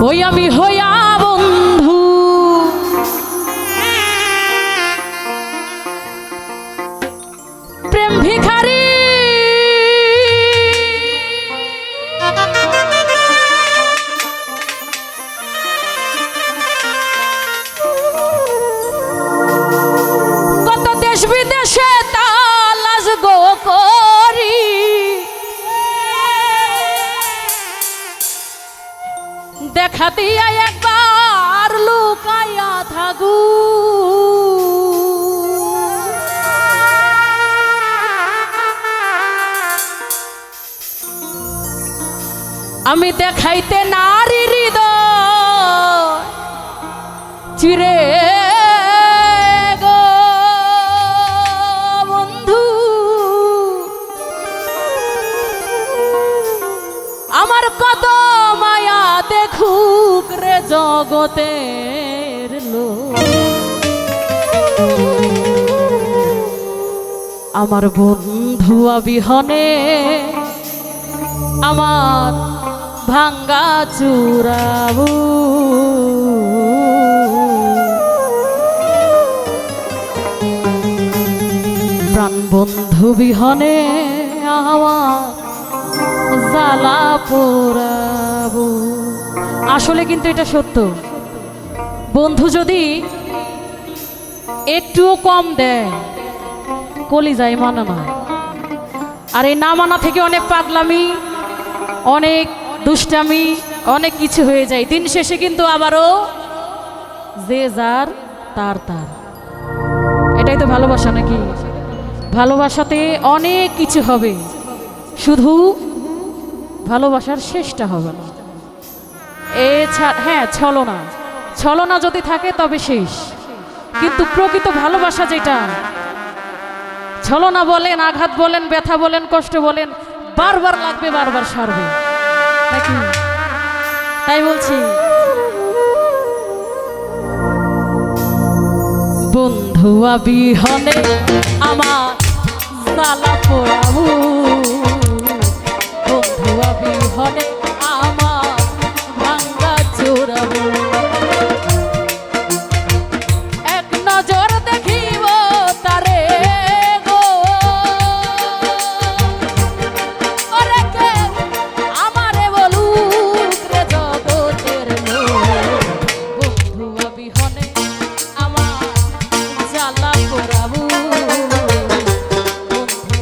ওই আমি হইয়া বন্ধু প্রেম ভিখারি কত দেশ বিদেশে তালাশ গো করি দেখা দিয়া একবার লুকাইয়া থাকু আমি দেখাইতে নারী হৃদয় চিরে গো বন্ধু আমার কত মায়া দেখুক রে জগতের লোক আমার বন্ধু বিহনে আমার ভাঙ্গা চূড়াবু প্রাণ বন্ধু বিহনে আমার জ্বালা পোড়াবো। আসলে কিন্তু এটা সত্য, বন্ধু যদি একটুও কম দেয় কলিজায় মানা না, আর এই না মানা থেকে অনেক পাগলামি, অনেক দুষ্টামি, অনেক কিছু হয়ে যায়। দিন শেষে কিন্তু আবারও যে যার তার তার। এটাই তো ভালোবাসা নাকি? ভালোবাসাতে অনেক কিছু হবে, শুধু ভালোবাসার শেষটা হবে না। হ্যাঁ, ছলনা যদি থাকে তবে শেষ, কিন্তু প্রকৃত ভালোবাসা যেটা, ছলনা বলেন, আঘাত বলেন, ব্যথা বলেন, কষ্ট বলেন, বারবার লাগবে, বারবার সারবে নাকি? তাই বলছি বন্ধু বিহনে আমার জ্বালা পোড়াবো, বন্ধু বিহনে আমার ভাঙ্গা চূড়াবো। এক নজর দেখিব তারে গো, ওরে কে আমারে বলুক রে জগতের লোক, বন্ধু বিহনে আমার জ্বালা পোড়াবো, বন্ধু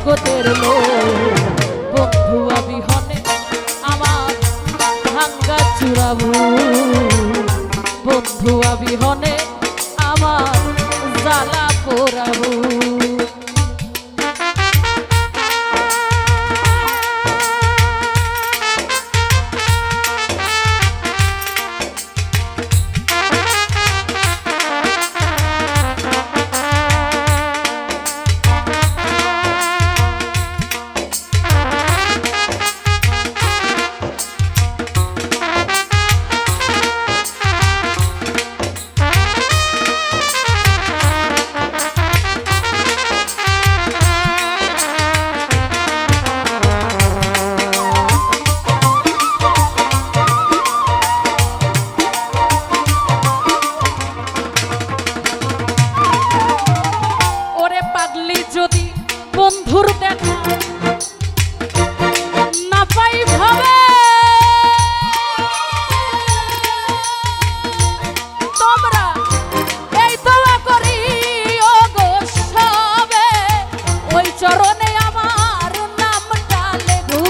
জগতের লোক বন্ধু বিহনে আমার ভাঙ্গা চূড়াবু বন্ধু বিহনে আমার জ্বালা পোড়াবু যদি বন্ধুর দেখা না পাই ভাবে তোমরা এই দোয়া করি ও গো সবে ওই চরণে আমার নামটা লেখু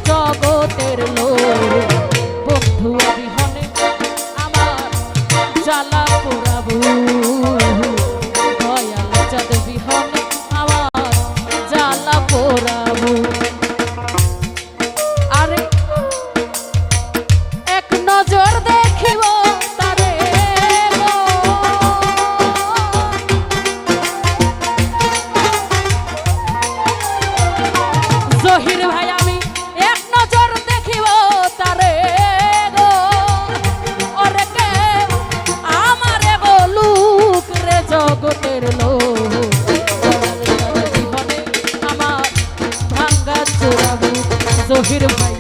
জগতের লোক বন্ধু বিহনে আমার জ্বালা পোড়াবু দয়াল চাঁদ বিহনে আমার জ্বালা পোড়াবু আরে এক নজর দেখিব তারে জহির ভাই আমি এক নজর দেখিব তারে গো ওরে কে আমারে বলুক রে জগতের লোক জীবনে আমার ভাঙ্গা চোরাবু জহির ভাই